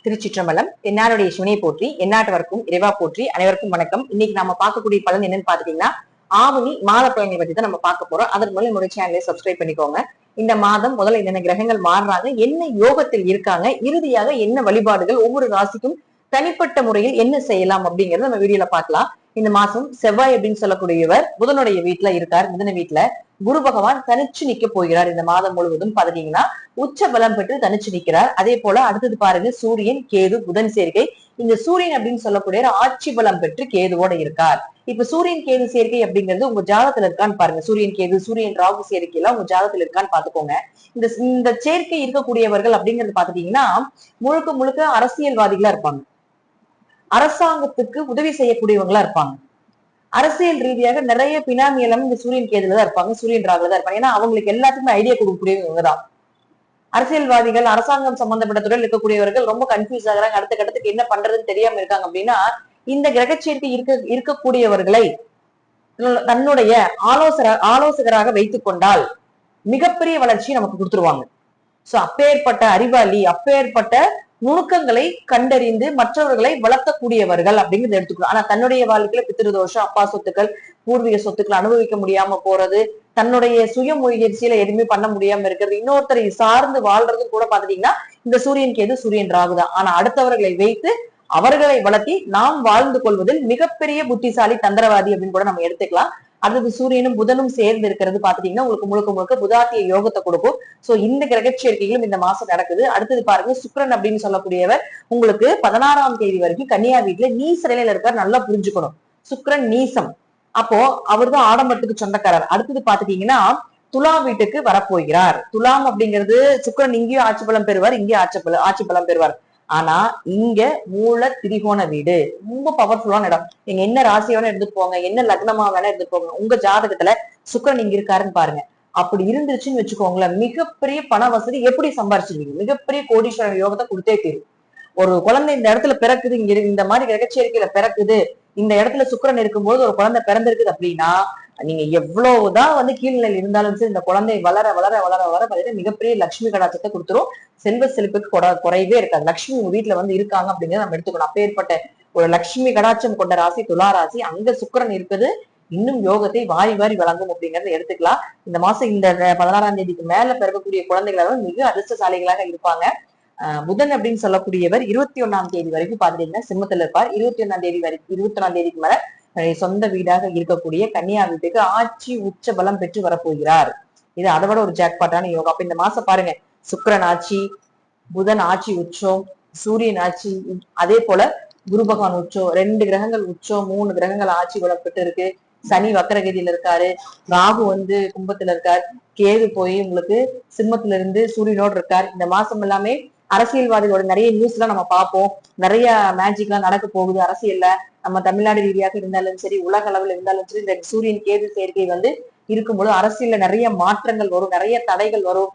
திருச்சிற்றம்பலம். என்னாருடைய சிவனை போற்றி, எந்நாட்டவர்க்கும் இறைவா போற்றி. அனைவருக்கும் வணக்கம். இன்னைக்கு நம்ம பார்க்கக்கூடிய பலன் என்னன்னு பாத்தீங்கன்னா, ஆவணி மாத பலனை பத்தி தான் நம்ம பார்க்க போறோம். அதற்கு முதல்ல என்னுடைய சேனலை சப்ஸ்கிரைப் பண்ணிக்கோங்க. இந்த மாதம் முதல்ல என்னென்ன கிரகங்கள் மாறுறாங்க, என்ன யோகத்தில் இருக்காங்க, இறுதியாக என்ன வழிபாடுகள், ஒவ்வொரு ராசிக்கும் தனிப்பட்ட முறையில் என்ன செய்யலாம் அப்படிங்கறத நம்ம வீடியோல பார்க்கலாம். இந்த மாசம் செவ்வாய் அப்படின்னு சொல்லக்கூடியவர் புதனுடைய வீட்டுல இருக்கார். புதன வீட்டுல குரு பகவான் தனிச்சு நிக்க போகிறார். இந்த மாதம் முழுவதும் பாத்தீங்கன்னா உச்ச பலம் பெற்று தனிச்சு நிற்கிறார். அதே போல அடுத்தது பாருங்க, சூரியன் கேது புதன் சேர்க்கை. இந்த சூரியன் அப்படின்னு சொல்லக்கூடிய ஆட்சி பலம் பெற்று கேதுவோட இருக்கார். இப்ப சூரியன் கேது சேர்க்கை அப்படிங்கிறது உங்க ஜாதகத்துல இருக்கான்னு பாருங்க. சூரியன் கேது, சூரியன் ராகு சேர்க்கையில உங்க ஜாதகத்துல இருக்கான்னு பாத்துக்கோங்க. இந்த சேர்க்கை இருக்கக்கூடியவர்கள் அப்படிங்கிறது பாத்துட்டீங்கன்னா முழுக்க முழுக்க அரசியல்வாதிகளா இருப்பாங்க, அரசாங்கத்துக்கு உதவி செய்யக்கூடியவங்களா இருப்பாங்க. அரசியல் ரீதியாக நிறைய பினாமியலம் இந்த சூரியன் கேதுல தான் இருப்பாங்க, சூரியன் ராகுல தான் இருப்பாங்க. ஏன்னா அவங்களுக்கு எல்லாத்துக்குமே ஐடியா கொடுக்கக்கூடியவங்க தான். அரசியல்வாதிகள், அரசாங்கம் சம்பந்தப்பட்ட துறையில் இருக்கக்கூடியவர்கள் ரொம்ப கன்ஃபியூஸ் ஆகுறாங்க, அடுத்த கட்டத்துக்கு என்ன பண்றதுன்னு தெரியாம இருக்காங்க அப்படின்னா இந்த கிரகச்சேர்க்கை இருக்கக்கூடியவர்களை தன்னுடைய ஆலோசகராக வைத்துக் கொண்டால் மிகப்பெரிய வளர்ச்சி நமக்கு கொடுத்துருவாங்க. சோ அப்பேற்பட்ட அறிவாளி, அப்பேற்பட்ட நுணுக்கங்களை கண்டறிந்து மற்றவர்களை வளர்த்தக்கூடியவர்கள் அப்படிங்கிறது எடுத்துக்கணும். ஆனா தன்னுடைய வாழ்க்கையில பித்திருதோஷம், அப்பா சொத்துக்கள், பூர்வீக சொத்துக்கள் அனுபவிக்க முடியாம போறது, தன்னுடைய சுய முயற்சியில எதுவுமே பண்ண முடியாம இருக்கிறது, இன்னொருத்தரை சார்ந்து வாழ்றது கூட பாத்துட்டீங்கன்னா இந்த சூரியன் கேது, சூரியன் ராகுதான். ஆனா அடுத்தவர்களை வைத்து அவர்களை வளர்த்தி நாம் வாழ்ந்து கொள்வதில் மிகப்பெரிய புத்திசாலி, தந்திரவாதி அப்படின்னு கூட நம்ம எடுத்துக்கலாம். அடுத்தது சூரியனும் புதனும் சேர்ந்து இருக்கிறது பாத்துட்டீங்கன்னா உங்களுக்கு முழுக்க முழுக்க புதாத்திய யோகத்தை கொடுக்கும். சோ இந்த கிரகச்சேர்க்கைகளும் இந்த மாசம் நடக்குது. அடுத்தது பாருங்க, சுக்கிரன் அப்படின்னு சொல்லக்கூடியவர் உங்களுக்கு 16ஆம் தேதி வரைக்கும் கன்னியா வீட்டுல நீச நிலையில இருக்கார். நல்லா புரிஞ்சுக்கணும், சுக்கிரன் நீசம். அப்போ அவர் தான் ஆடம்பரத்துக்கு சொந்தக்காரர். அடுத்தது பாத்துட்டீங்கன்னா துலாம் வீட்டுக்கு வரப்போகிறார். துலாம் அப்படிங்கிறது சுக்கிரன் இங்கேயும் ஆட்சி பலம் பெறுவார், இங்கேயும் ஆட்சி பலம் பெறுவார். ஆனா இங்க மூல திரிகோண வீடு ரொம்ப பவர்ஃபுல்லான இடம். நீங்க என்ன ராசியோட எடுத்துட்டு போங்க, என்ன லக்னமா வேணா எடுத்துட்டு போங்க, உங்க ஜாதகத்துல சுக்கிரன் இங்க இருக்காருன்னு பாருங்க. அப்படி இருந்துச்சுன்னு வச்சுக்கோங்களேன், மிகப்பெரிய பண வசதி எப்படி சம்பாரிச்சிருவீங்க, மிகப்பெரிய கோடீஸ்வரன் யோகத்தை கொடுத்தே தீரும். ஒரு குழந்தை இந்த இடத்துல பிறக்குது, இங்க இந்த மாதிரி கிரகச்சேர்க்கையில பிறக்குது, இந்த இடத்துல சுக்கிரன் இருக்கும்போது ஒரு குழந்தை பிறந்திருக்குது அப்படின்னா நீங்க எவ்வளவுதான் கீழ்நிலையில் இருந்தாலும் சரி, இந்த குழந்தை வளர வளர வளர வளர பாத்தீங்கன்னா மிகப்பெரிய லட்சுமி கடாட்சத்தை கொடுத்துரும். செல்வ செழிப்புக்கு குறைவே இருக்காது. லட்சுமி உங்க வீட்டுல இருக்காங்க அப்படிங்கிறத நம்ம எடுத்துக்கணும். அப்பேற்பட்ட ஒரு லட்சுமி கடாட்சம் கொண்ட ராசி துலா ராசி. அங்க சுக்கிரன் இருக்குது, இன்னும் யோகத்தை வாரி வாரி வழங்கும் அப்படிங்கறத எடுத்துக்கலாம். இந்த மாசம் இந்த 16ஆம் தேதிக்கு மேல பிறக்கக்கூடிய குழந்தைகளாக மிக அதிர்ஷ்டசாலிகளாக இருப்பாங்க. புதன் அப்படின்னு சொல்லக்கூடியவர் 21ஆம் தேதி வரைக்கும் பாத்துட்டீங்கன்னா சிம்மத்துல இருப்பார். 21ஆம் தேதி வரைக்கும் 21ஆம் தேதிக்கு மேல சொந்த வீடாக இருக்கக்கூடிய கன்னியா வீட்டுக்கு ஆட்சி உச்ச பலம் பெற்று வரப்போகிறார். இது அதை விட ஒரு ஜாக்பாட்டான யோகா. அப்ப இந்த மாசம் பாருங்க, சுக்கிரன் ஆட்சி, புதன் ஆட்சி உச்சம், சூரியன் ஆட்சி, அதே போல குரு பகவான் உச்சம், 2 கிரகங்கள் உச்சம், 3 கிரகங்கள் ஆட்சி பலம் பெற்று இருக்கு. சனி வக்கரகதியில இருக்காரு, ராகு கும்பத்துல இருக்கார், கேது போய் உங்களுக்கு சிம்மத்துல இருந்து சூரியனோடு இருக்கார். இந்த மாசம் எல்லாமே அரசியல்வாதிகளோட நிறைய நியூஸ் எல்லாம் நம்ம பார்ப்போம். நிறைய மேஜிக் எல்லாம் நடக்க போகுது அரசியல்ல. நம்ம தமிழ்நாடு ரீதியாக இருந்தாலும் சரி, உலக அளவில் இருந்தாலும் சரி, இந்த சூரியன் கேது சேர்க்கை இருக்கும்போது அரசியல்ல நிறைய மாற்றங்கள் வரும், நிறைய தடைகள் வரும்.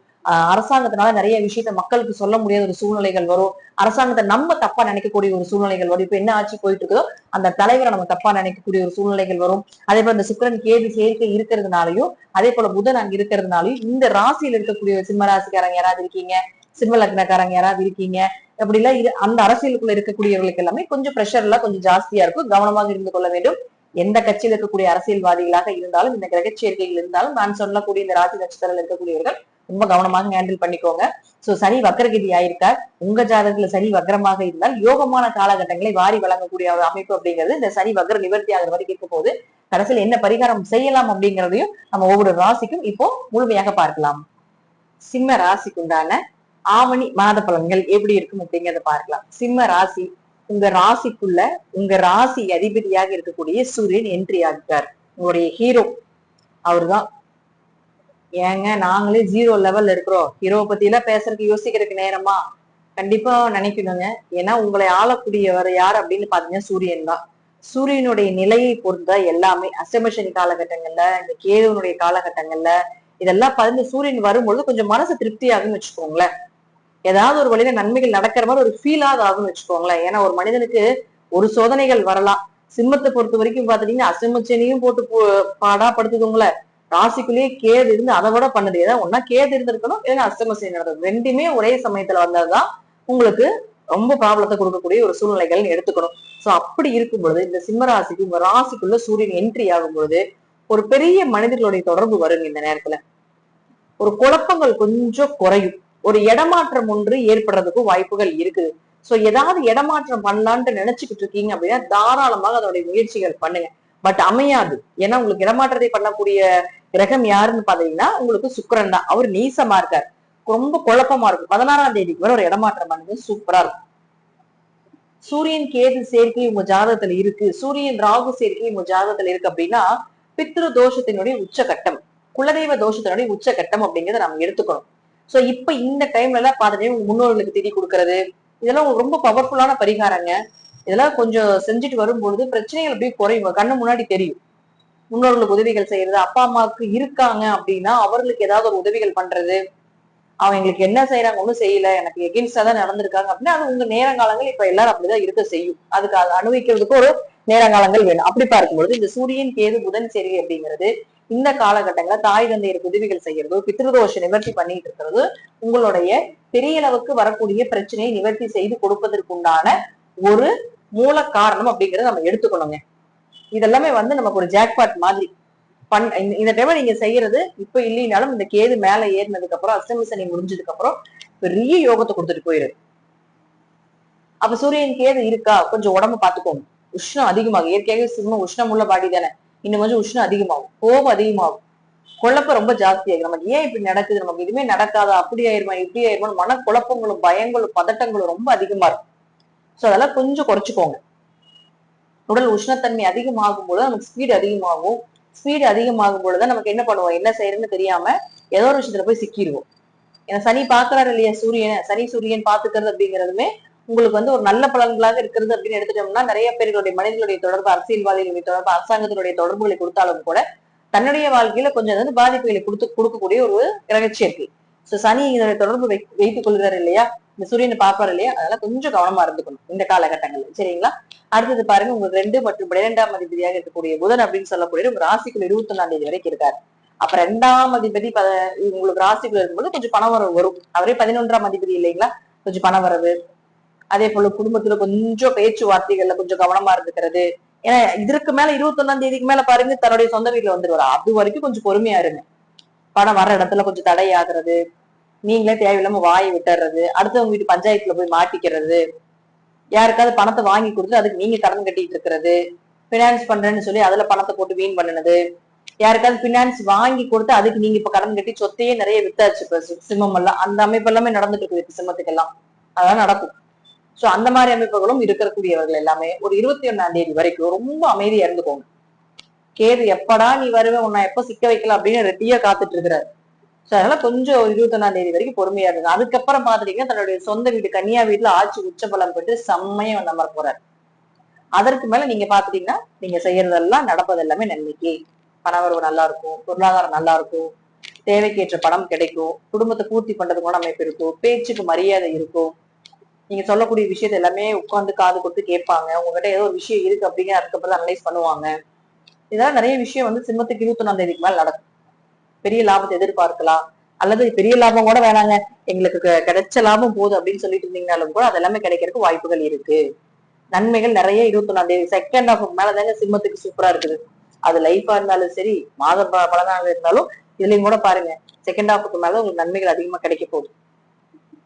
அரசாங்கத்தினால நிறைய விஷயத்த மக்களுக்கு சொல்ல முடியாத ஒரு சூழ்நிலைகள் வரும். அரசாங்கத்தை நம்ம தப்பா நினைக்கக்கூடிய ஒரு சூழ்நிலைகள் வரும். இப்ப என்ன ஆட்சி போயிட்டு இருக்குதோ அந்த தலைவரை நம்ம தப்பா நினைக்கக்கூடிய ஒரு சூழ்நிலைகள் வரும். அதே போல இந்த சுக்கிரன் கேது சேர்க்கை இருக்கிறதுனாலயும், அதே போல புதன் அங்க இருக்கிறதுனாலயும் இந்த ராசியில இருக்கக்கூடிய சிம்ம ராசிக்காரங்க யாராவது இருக்கீங்க, சிம்ம லக்னக்காரங்க யாராவது இருக்கீங்க அப்படி இல்ல, அந்த அரசியலுக்குள்ள இருக்கக்கூடியவர்களுக்கு எல்லாமே கொஞ்சம் பிரஷர் எல்லாம் கொஞ்சம் ஜாஸ்தியா இருக்கும். கவனமாக இருந்து கொள்ள வேண்டும். எந்த கட்சியில் இருக்கக்கூடிய அரசியல்வாதிகளாக இருந்தாலும், இந்த கிரகச்சேர்க்கைகள் இருந்தாலும், நான் சொல்லக்கூடிய இந்த ராசி நட்சத்திரத்தில் இருக்கக்கூடியவர்கள் ரொம்ப கவனமாக ஹேண்டில் பண்ணிக்கோங்க. சோ சனி வக்கரகதி ஆயிருக்கார். உங்க ஜாதகத்துல சனி வக்கரமாக இருந்தால் யோகமான காலகட்டங்களை வாரி வழங்கக்கூடிய ஒரு அமைப்பு அப்படிங்கிறது இந்த சனி வக்கர நிவர்த்தி ஆகிற வரைக்கும் இருக்க போது. கடைசியில் என்ன பரிகாரம் செய்யலாம் அப்படிங்கிறதையும் நம்ம ஒவ்வொரு ராசிக்கும் இப்போ முழுமையாக பார்க்கலாம். சிம்ம ராசிக்கு உண்டான ஆவணி மாத பலன்கள் எப்படி இருக்கும் அப்படிங்கிறத பார்க்கலாம். சிம்ம ராசி, உங்க ராசிக்குள்ள உங்க ராசி அதிபதியாக இருக்கக்கூடிய சூரியன் என்ட்ரி ஆகிட்டார். உங்களுடைய ஹீரோ அவருதான். ஏங்க நாங்களே 0 லெவல்ல இருக்கிறோம், ஹீரோவை பத்தி எல்லாம் பேசுறதுக்கு யோசிக்கிறதுக்கு நேரமா? கண்டிப்பா நினைக்கணுங்க. ஏன்னா உங்களை ஆளக்கூடியவர் யார் அப்படின்னு பாத்தீங்கன்னா சூரியன் தான். சூரியனுடைய நிலையை பொறுத்துதான் எல்லாமே. அஷ்டமசனி காலகட்டங்கள்ல, இந்த கேதுவனுடைய காலகட்டங்கள்ல இதெல்லாம் பார்த்து சூரியன் வரும்பொழுது கொஞ்சம் மனசு திருப்தியாகுன்னு வச்சுக்கோங்களேன். ஏதாவது ஒரு வழியில நன்மைகள் நடக்கிற மாதிரி ஒரு ஃபீலாக ஆகும்னு வச்சுக்கோங்களேன். ஏன்னா ஒரு மனிதனுக்கு ஒரு சோதனைகள் வரலாம். சிம்மத்தை பொறுத்த வரைக்கும் பாத்தீங்கன்னா அசிம்மச்சனியும் போட்டு பாடா படுத்துக்கோங்கள. ராசிக்குள்ளேயே கேது இருந்து அதை விட பண்ணுது. ஏதாவது ஒன்னா கேது இருந்திருக்கணும், இல்லைன்னா அஷ்டம சனி நடந்தது. ரெண்டுமே ஒரே சமயத்துல வந்ததுதான் உங்களுக்கு ரொம்ப ப்ராப்ளத்தை கொடுக்கக்கூடிய ஒரு சூழ்நிலைகள் எடுத்துக்கணும். சோ அப்படி இருக்கும் பொழுது இந்த சிம்ம ராசிக்கு உங்க ராசிக்குள்ள சூரியன் என்ட்ரி ஆகும் பொழுது ஒரு பெரிய மனிதர்களுடைய தொடர்பு வருங்க. இந்த நேரத்துல ஒரு குழப்பங்கள் கொஞ்சம் குறையும், ஒரு இடமாற்றம் ஒன்று ஏற்படுறதுக்கும் வாய்ப்புகள் இருக்குது. சோ ஏதாவது இடமாற்றம் பண்ணலான்ட்டு நினைச்சுக்கிட்டு இருக்கீங்க அப்படின்னா தாராளமாக அதோடைய முயற்சிகள் பண்ணுங்க. பட் அமையாது. ஏன்னா உங்களுக்கு இடமாற்றத்தை பண்ணக்கூடிய கிரகம் யாருன்னு பாத்தீங்கன்னா உங்களுக்கு சுக்கிரன் தான். அவர் நீசமா இருக்காரு, ரொம்ப குழப்பமா இருக்கும். 16ஆம் தேதிக்கு வரை ஒரு இடமாற்றம் பண்ணுங்க, சூப்பரா இருக்கும். சூரியன் கேது சேர்க்கை உங்க ஜாதகத்துல இருக்கு, சூரியன் ராகு சேர்க்கை உங்க ஜாதகத்துல இருக்கு அப்படின்னா பித்ரு தோஷத்தினுடைய உச்சகட்டம், குலதெய்வ தோஷத்தினுடைய உச்சகட்டம் அப்படிங்கிறத நம்ம எடுத்துக்கணும். சோ இப்ப இந்த டைம்ல எல்லாம் பாத்துட்டே உங்க முன்னோர்களுக்கு திதி கொடுக்கறது இதெல்லாம் ரொம்ப பவர்ஃபுல்லான பரிகாரங்க. இதெல்லாம் கொஞ்சம் செஞ்சுட்டு வரும்பொழுது பிரச்சனைகள் அப்படியே குறையும், கண்ணு முன்னாடி தெரியும். முன்னோர்களுக்கு உதவிகள் செய்யறது, அப்பா அம்மாவுக்கு இருக்காங்க அப்படின்னா அவர்களுக்கு ஏதாவது ஒரு உதவிகள் பண்றது, அவங்க எங்களுக்கு என்ன செய்யறாங்க ஒண்ணும் செய்யல, எனக்கு எகென்ஸ்டா தான் நடந்திருக்காங்க அப்படின்னா அது உங்க நேரங்காலங்கள் இப்ப எல்லாரும் அப்படிதான் இருக்க செய்யும். அதுக்கு அதை அனுபவிக்கிறதுக்கு ஒரு நேரங்காலங்கள் வேணும். அப்படி பார்க்கும்பொழுது இந்த சூரியன் கேது புதன் சரி அப்படிங்கிறது இந்த காலகட்டங்கள தாய் தந்தையருக்கு உதவிகள் செய்யறதோ பித்ருதோஷ நிவர்த்தி பண்ணிட்டு இருக்கிறது உங்களுடைய பெரிய அளவுக்கு வரக்கூடிய பிரச்சனையை நிவர்த்தி செய்து கொடுப்பதற்குண்டான ஒரு மூல காரணம் அப்படிங்கறத நம்ம எடுத்துக்கணுங்க. இதெல்லாமே நமக்கு ஒரு ஜாக்பாட் மாதிரி இந்த டைம்ல நீங்க செய்யறது இப்ப இல்லைனாலும் இந்த கேது மேல ஏறினதுக்கு அப்புறம் அஷ்டமி சனி முடிஞ்சதுக்கு அப்புறம் பெரிய யோகத்தை கொடுத்துட்டு போயிரு. அப்ப சூரியன் கேது இருக்கா கொஞ்சம் உடம்பு பாத்துக்கோங்க. உஷ்ணம் அதிகமாகும், இயற்கையாகவே சிம்மம் உஷ்ணம் உள்ள பாடி தானே, இன்னும் கொஞ்சம் உஷ்ணம் அதிகமாகும், கோபம் அதிகமாகும், குழப்பம் ரொம்ப ஜாஸ்தியாகும். நமக்கு ஏன் இப்படி நடக்குது, நமக்கு இதுவுமே நடக்காதா, அப்படி ஆயிருமா இப்படி ஆயிருமா மன குழப்பங்களும் பயங்களும் பதட்டங்களும் ரொம்ப அதிகமா இருக்கும். சோ அதெல்லாம் கொஞ்சம் குறைச்சுக்கோங்க. உடல் உஷ்ணத்தன்மை அதிகமாகும் பொழுது நமக்கு ஸ்பீடு அதிகமாகும், ஸ்பீடு அதிகமாகும் பொழுதுதான் நமக்கு என்ன பண்ணுவோம், என்ன செய்யறதுன்னு தெரியாம ஏதோ ஒரு விஷயத்துல போய் சிக்கிடுவோம். ஏன்னா சனி பாக்குறாரு இல்லையா சூரியனை, சனி சூரியன் பாத்துக்கிறது அப்படிங்கிறதுமே உங்களுக்கு ஒரு நல்ல பலன்களாக இருக்கிறது அப்படின்னு எடுத்துட்டோம்னா நிறைய பேர்களுடைய மனிதர்களுடைய தொடர்பு, அரசியல்வாதிகளுடைய தொடர்பு, அரசாங்கத்தினுடைய தொடர்புகளை கொடுத்தாலும் கூட தன்னுடைய வாழ்க்கையில கொஞ்சம் பாதிப்புகளை கொடுக்கக்கூடிய ஒரு கிரகச்சேர்க்கை. சோ சனி இதோட தொடர்பு வைத்துக் கொள்கிறாரு இல்லையா, இந்த சூரியனை பார்ப்பாரு இல்லையா, அதெல்லாம் கொஞ்சம் கவனமா இருந்துக்கணும் இந்த காலகட்டங்கள்ல, சரிங்களா? அடுத்தது பாருங்க, உங்களுக்கு 2 மற்றும் 12ஆம் அதிபதியாக இருக்கக்கூடிய புதன் அப்படின்னு சொல்லக்கூடிய உங்க ராசிக்குள்ள 21ஆம் தேதி வரைக்கும் இருக்காரு. அப்ப 2ஆம் அதிபதி உங்களுக்கு ராசிக்குள்ள இருக்கும்போது கொஞ்சம் பணவரவு வரும். அவரே 11ஆம் அதிபதி இல்லைங்களா, கொஞ்சம் பணவரவு. அதே போல குடும்பத்துல கொஞ்சம் பேச்சுவார்த்தைகள்ல கொஞ்சம் கவனமா இருந்துக்கிறது. ஏன்னா இதற்கு மேல 21ஆம் தேதிக்கு மேல பாருங்க தன்னுடைய சொந்த வீட்டுல வந்துருவாரு. அது வரைக்கும் கொஞ்சம் பொறுமையா இருங்க. பணம் வர்ற இடத்துல கொஞ்சம் தடை ஆகுறது, நீங்களே தேவையில்லாம வாயை விட்டுறது, அடுத்தவங்க வீட்டு பஞ்சாயத்துல போய் மாட்டிக்கிறது, யாருக்காவது பணத்தை வாங்கி கொடுத்து அதுக்கு நீங்க கடன் கட்டிட்டு இருக்கிறது, பினான்ஸ் பண்றேன்னு சொல்லி அதுல பணத்தை போட்டு வீண் பண்ணுனது, யாருக்காவது பினான்ஸ் வாங்கி கொடுத்து அதுக்கு நீங்க இப்ப கடன் கட்டி சொத்தையே நிறைய வித்தாச்சு. இப்ப சிம்மம் எல்லாம் அந்த அமைப்பு எல்லாமே நடந்துட்டு இருக்குது சிம்மத்துக்கு எல்லாம், அதான் நடக்கும். சோ அந்த மாதிரி அமைப்புகளும் இருக்கக்கூடியவர்கள் எல்லாமே ஒரு 21ஆம் தேதி வரைக்கும் ரொம்ப அமைதியா இருந்துக்கோங்க. கேது எப்படா நீ வருவேன், உன்னை எப்ப சிக்க வைக்கலாம் அப்படின்னு ரெட்டியா காத்துட்டு இருக்கிறாரு. சோ அதனால கொஞ்சம் 21ஆம் தேதி வரைக்கும் பொறுமையா இருக்கு. அதுக்கப்புறம் பாத்துட்டீங்கன்னா தன்னுடைய சொந்த வீடு கன்னியா வீட்டுல ஆட்சி உச்ச பலம் பெற்று செம்மையா நம்பர போறாரு. அதற்கு மேல நீங்க பாத்துட்டீங்கன்னா நீங்க செய்யறதெல்லாம் நடப்பது எல்லாமே நன்மைக்கு. பணவரவு நல்லா இருக்கும், பொருளாதாரம் நல்லா இருக்கும், தேவைக்கேற்ற பணம் கிடைக்கும், குடும்பத்தை பூர்த்தி பண்றதுக்கான அமைப்பு இருக்கும், பேச்சுக்கு மரியாதை இருக்கும், நீங்க சொல்லக்கூடிய விஷயத்த எல்லாமே உட்கார்ந்து காது கொடுத்து கேட்பாங்க, உங்ககிட்ட ஏதோ ஒரு விஷயம் இருக்கு அப்படிங்கிற அதுக்கப்புறம் அனலைஸ் பண்ணுவாங்க. இதெல்லாம் நிறைய விஷயம் சிம்மத்துக்கு 21ஆம் தேதிக்கு மேல நடக்கும். பெரிய லாபத்தை எதிர்பார்க்கலாம், அல்லது பெரிய லாபம் கூட வேணாங்க எங்களுக்கு கிடைச்ச லாபம் போதும் அப்படின்னு சொல்லிட்டு இருந்தீங்கனாலும் கூட அதெல்லாமே கிடைக்கிறதுக்கு வாய்ப்புகள் இருக்கு. நன்மைகள் நிறைய 21ஆம் தேதி செகண்ட் ஹாஃப் மேலதாங்க சிம்மத்துக்கு சூப்பரா இருக்குது. அது லைஃபா இருந்தாலும் சரி, மாத பலனாக இருந்தாலும் இதுலயும் கூட பாருங்க செகண்ட் ஹாஃபுக்கு மேல உங்களுக்கு நன்மைகள் அதிகமா கிடைக்க போகுது.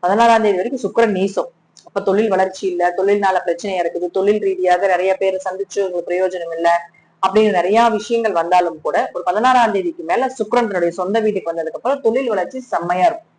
16ஆம் தேதி வரைக்கும் சுக்கிரன் நீசம். அப்ப தொழில் வளர்ச்சி இல்ல, தொழில்னால பிரச்சனையா இருக்குது, தொழில் ரீதியாக நிறைய பேரை சந்திச்சு உங்களுக்கு பிரயோஜனம் இல்லை அப்படின்னு நிறைய விஷயங்கள் வந்தாலும் கூட ஒரு 16ஆம் தேதிக்கு மேல சுக்கிரன் தன்னுடைய சொந்த வீட்டுக்கு வந்ததுக்கு அப்புறம் தொழில் வளர்ச்சி செம்மையா இருக்கும்.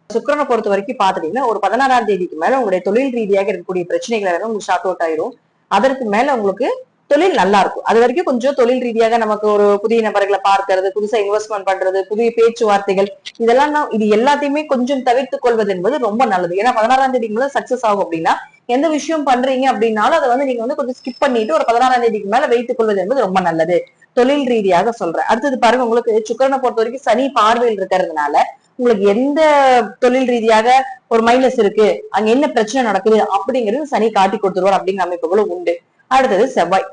சுக்கிரனை பொறுத்த வரைக்கும் பாத்துட்டீங்கன்னா ஒரு 16ஆம் தேதிக்கு மேல உங்களுடைய தொழில் ரீதியாக இருக்கக்கூடிய பிரச்சனைகள் உங்களுக்கு ஷார்ட் அவுட் ஆயிரும். அதற்கு மேல உங்களுக்கு தொழில் நல்லா இருக்கும். அது வரைக்கும் கொஞ்சம் தொழில் ரீதியாக நமக்கு ஒரு புதிய நபர்களை பார்க்கறது, புதுசா இன்வெஸ்ட்மெண்ட் பண்றது, புதிய பேச்சுவார்த்தைகள், இதெல்லாம் இது எல்லாத்தையுமே கொஞ்சம் தவிர்த்துக் கொள்வது என்பது ரொம்ப நல்லது. ஏன்னா 16ஆம் தேதிக்கு மேல சக்சஸ் ஆகும் அப்படின்னா எந்த விஷயம் பண்றீங்க அப்படின்னாலும் அதை நீங்க கொஞ்சம் ஸ்கிப் பண்ணிட்டு ஒரு 16ஆம் தேதிக்கு மேல வைத்துக் கொள்வது என்பது ரொம்ப நல்லது, தொழில் ரீதியாக சொல்றேன். அடுத்தது பாருங்க, உங்களுக்கு சுக்கிரனை பொறுத்த வரைக்கும் சனி பார்வையில் இருக்கிறதுனால உங்களுக்கு எந்த தொழில் ரீதியாக ஒரு மைனஸ் இருக்கு, அங்க என்ன பிரச்சனை நடக்குது அப்படிங்கிறது சனி காட்டி கொடுத்துருவார் அப்படிங்கிற அமைப்புகளும் உண்டு. அடுத்தது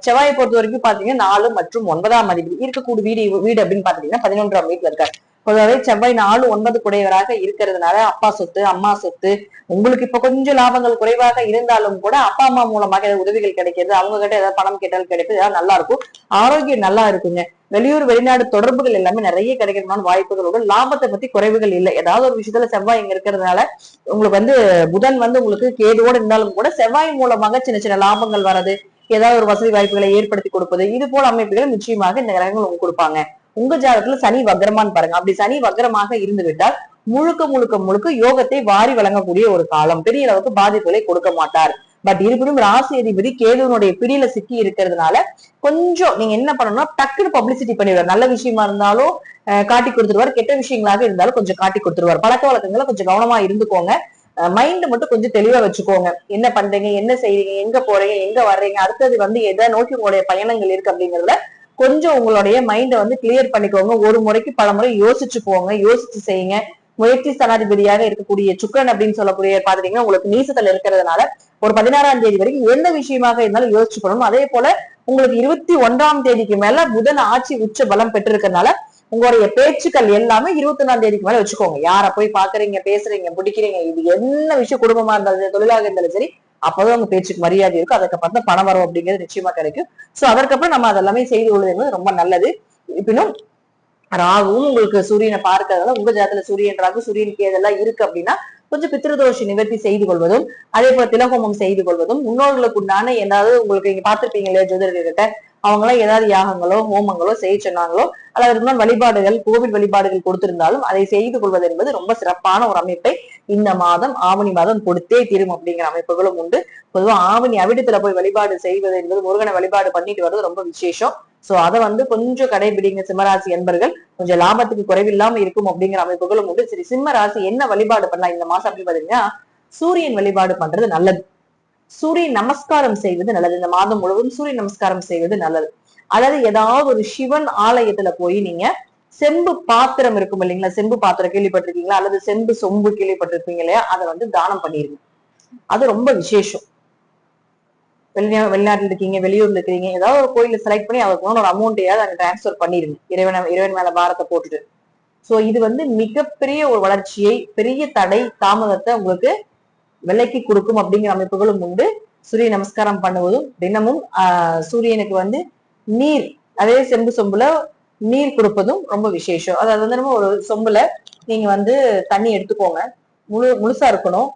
செவ்வாயை பொறுத்த வரைக்கும் பாத்தீங்கன்னா 4 மற்றும் 9ஆம் அதிபதி இருக்கக்கூடிய வீடு அப்படின்னு பாத்தீங்கன்னா 11ஆம் வீட்டுல இருக்காரு. பொதுவாகவே செவ்வாய் 4 9 குடையவராக இருக்கிறதுனால அப்பா சொத்து அம்மா சொத்து உங்களுக்கு இப்ப கொஞ்சம் லாபங்கள் குறைவாக இருந்தாலும் கூட அப்பா அம்மா மூலமாக ஏதாவது உதவிகள் கிடைக்கிறது, அவங்க கிட்ட ஏதாவது பணம் கேட்டாலும் கிடைக்குது, ஏதாவது நல்லா இருக்கும். ஆரோக்கியம் நல்லா இருக்குங்க. வெளியூர் வெளிநாடு தொடர்புகள் எல்லாமே நிறைய கிடைக்கிறதுமான வாய்ப்புகளோட லாபத்தை பத்தி குறைவுகள் இல்லை. ஏதாவது ஒரு விஷயத்துல செவ்வாய் இங்க இருக்கிறதுனால உங்களுக்கு புதன் உங்களுக்கு கேதுவோடு இருந்தாலும் கூட செவ்வாய் மூலமாக சின்ன சின்ன லாபங்கள் வர்றது, ஏதாவது ஒரு வசதி வாய்ப்புகளை ஏற்படுத்தி கொடுப்பது, இது போல அமைப்புகள் நிச்சயமாக இந்த கிரகங்கள் உங்களுக்கு கொடுப்பாங்க. உங்க ஜாதகத்துல சனி வக்ரமான்னு பாருங்க. அப்படி சனி வக்ரமாக இருந்து விட்டால் முழுக்க முழுக்க முழுக்க யோகத்தை வாரி வழங்கக்கூடிய ஒரு காலம். பெரிய அளவுக்கு பாதிப்புகளை கொடுக்க மாட்டார். பட் இருப்பினும் ராசி அதிபதி கேதுவனுடைய பிடியில சிக்கி இருக்கிறதுனால கொஞ்சம் நீங்க என்ன பண்ணணும்னா டக்குனு பப்ளிசிட்டி பண்ணிடுவார். நல்ல விஷயமா இருந்தாலும் காட்டி கொடுத்துருவார், கெட்ட விஷயங்களாக இருந்தாலும் கொஞ்சம் காட்டி கொடுத்துருவார். பழக்க வழக்கங்களை கொஞ்சம் கவனமா இருந்துக்கோங்க. மைண்ட் மட்டும் கொஞ்சம் தெளிவா வச்சுக்கோங்க. என்ன பண்றீங்க, என்ன செய்றீங்க, எங்க போறீங்க, எங்க வர்றீங்க, அடுத்தது எதை நோக்கி உங்களுடைய பயணங்கள் இருக்கு அப்படிங்கறதுல கொஞ்சம் உங்களுடைய மைண்டை கிளியர் பண்ணிக்கோங்க. ஒரு முறைக்கு பல முறை யோசிச்சு போங்க, யோசிச்சு செய்யுங்க. முயற்சி ஸ்தானாதிபதியாக இருக்கக்கூடிய சுக்கிரன் அப்படின்னு சொல்லக்கூடிய பாத்தீங்கன்னா உங்களுக்கு நீசத்துல இருக்கிறதுனால ஒரு 16ஆம் தேதி வரைக்கும் எந்த விஷயமாக இருந்தாலும் யோசிச்சு பண்ணணும். அதே போல உங்களுக்கு 21ஆம் தேதிக்கு மேல புதன் ஆட்சி உச்ச பலம் பெற்றிருக்கிறதுனால உங்களுடைய பேச்சுக்கள் எல்லாமே 21ஆம் தேதிக்கு மேல வச்சுக்கோங்க. யார போய் பாக்குறீங்க, பேசுறீங்க, பிடிக்கிறீங்க, இது என்ன விஷயம் குடும்பமா இருந்தாலும் தொழிலாக இருந்தாலும் சரி, அப்பதான் உங்க பேச்சுக்கு மரியாதை இருக்கும். அதுக்கப்புறம் தான் பணம் வரும் அப்படிங்கிறது நிச்சயமா கிடைக்கும். சோ அதற்கப்புறம் நம்ம அதெல்லாமே செய்து கொள்வது ரொம்ப நல்லது. இருப்பினும் ராகுவும் உங்களுக்கு சூரியனை பார்க்கறதால உங்க ஜாதத்துல சூரியன் ராகு சூரியன் கேதெல்லாம் இருக்கு அப்படின்னா கொஞ்சம் பித்ருதோஷ நிவர்த்தி செய்து கொள்வதும், அதே போல திலகோமம் செய்து கொள்வதும், முன்னோர்களுக்கு உண்டான ஏதாவது உங்களுக்கு நீங்க பார்த்திருப்பீங்க இல்லையா ஜோதிடர்கிட்ட, அவங்க எல்லாம் ஏதாவது யாகங்களோ ஹோமங்களோ செய்ய சொன்னாங்களோ அல்லது வழிபாடுகள் கோவில் வழிபாடுகள் கொடுத்திருந்தாலும் அதை செய்து கொள்வது என்பது ரொம்ப சிறப்பான ஒரு அமைப்பை இந்த மாதம் ஆவணி மாதம் கொடுத்தே தீரும் அப்படிங்கிற அமைப்புகளும் உண்டு. பொதுவா ஆவணி அவிட்டத்துல போய் வழிபாடு செய்வது என்பது முருகனை வழிபாடு பண்ணிட்டு வர்றது ரொம்ப விசேஷம். சோ அதை கொஞ்சம் கடைபிடிங்க சிம்மராசி என்பர்கள். கொஞ்சம் லாபத்துக்கு குறைவில்லாம இருக்கும் அப்படிங்கிற அமைப்புகளும் உண்டு. சரி, சிம்ம ராசி என்ன வழிபாடு பண்ணலாம் இந்த மாசம் அப்படின்னு பாத்தீங்கன்னா சூரியன் வழிபாடு பண்றது நல்லது. சூரிய நமஸ்காரம் செய்வது நல்லது. இந்த மாதம் முழுவதும் சூரிய நமஸ்காரம் செய்வது நல்லது. அதாவது ஏதாவது ஒரு சிவன் ஆலயத்துல போய் நீங்க செம்பு பாத்திரம் இருக்கும் இல்லைங்களா, செம்பு பாத்திரம் கேள்விப்பட்டிருக்கீங்களா, அல்லது செம்பு சொம்பு கேள்விப்பட்டிருப்பீங்க இல்லையா, அதை தானம் பண்ணிருங்க. அது ரொம்ப விசேஷம். வெளிநாட்டுல இருக்கீங்க, வெளியூர்ல இருக்கீங்க, ஏதாவது ஒரு கோயில செலக்ட் பண்ணி அவருக்கு ஒரு அமௌண்ட்டையாவது அங்க டிரான்ஸ்பர் பண்ணிருங்க. இறைவன் மேல பாரத்தை போட்டுட்டு. சோ இது மிகப்பெரிய ஒரு வளர்ச்சியை, பெரிய தடை தாமதத்தை உங்களுக்கு விலைக்கு கொடுக்கும் அப்படிங்கிற அமைப்புகளும் உண்டு. சூரிய நமஸ்காரம் பண்ணுவதும் தினமும் சூரியனுக்கு நீர், அதே செம்பு சொம்புல நீர் கொடுப்பதும் ரொம்ப விசேஷம். அதாவது நம்ம ஒரு சொம்புல நீங்க தண்ணி எடுத்துக்கோங்க. முழுசா இருக்கணும்,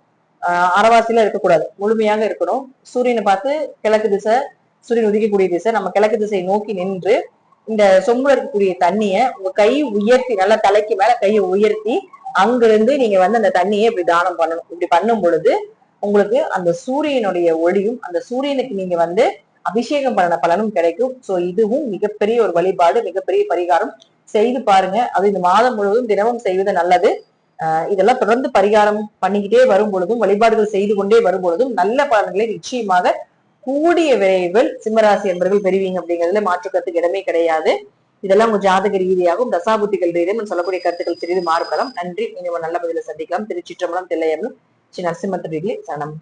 அரைவாசியில இருக்கக்கூடாது, முழுமையாக இருக்கணும். சூரியனை பார்த்து கிழக்கு திசை, சூரியன் உதிக்கக்கூடிய திசை, நம்ம கிழக்கு திசையை நோக்கி நின்று இந்த சொம்புல இருக்கக்கூடிய தண்ணிய உங்க கை உயர்த்தி, நல்லா தலைக்கு மேல கையை உயர்த்தி அங்கிருந்து நீங்க அந்த தண்ணியை இப்படி தானம் பண்ணணும். இப்படி பண்ணும் பொழுது உங்களுக்கு அந்த சூரியனுடைய ஒளியும், அந்த சூரியனுக்கு நீங்க அபிஷேகம் பண்ண பலனும் கிடைக்கும். சோ இதுவும் மிகப்பெரிய ஒரு வழிபாடு, மிகப்பெரிய பரிகாரம். செய்து பாருங்க. அது இந்த மாதம் முழுவதும் தினமும் செய்வது நல்லது. இதெல்லாம் தொடர்ந்து பரிகாரம் பண்ணிக்கிட்டே வரும் பொழுதும், வழிபாடுகள் செய்து கொண்டே வரும் பொழுதும் நல்ல பலன்களை நிச்சயமாக கூடிய விரைவில் சிம்மராசி என்பவர்கள் பெறுவீங்க அப்படிங்கிறதுல மாற்றுக்கருத்துக்கு இடமே கிடையாது. இதெல்லாம் உங்க ஜாதக ரீதியாகவும் தசாபுத்திகள் ரீதியும் சொல்லக்கூடிய கருத்துக்கள் சிறிது மாறுபடலாம். நன்றி. நீங்க நல்ல பதில சந்திக்கலாம். திருச்சிற்றம்பலம், தில்லையம்பலம், ஸ்ரீ நரசிம்ம சரணம்.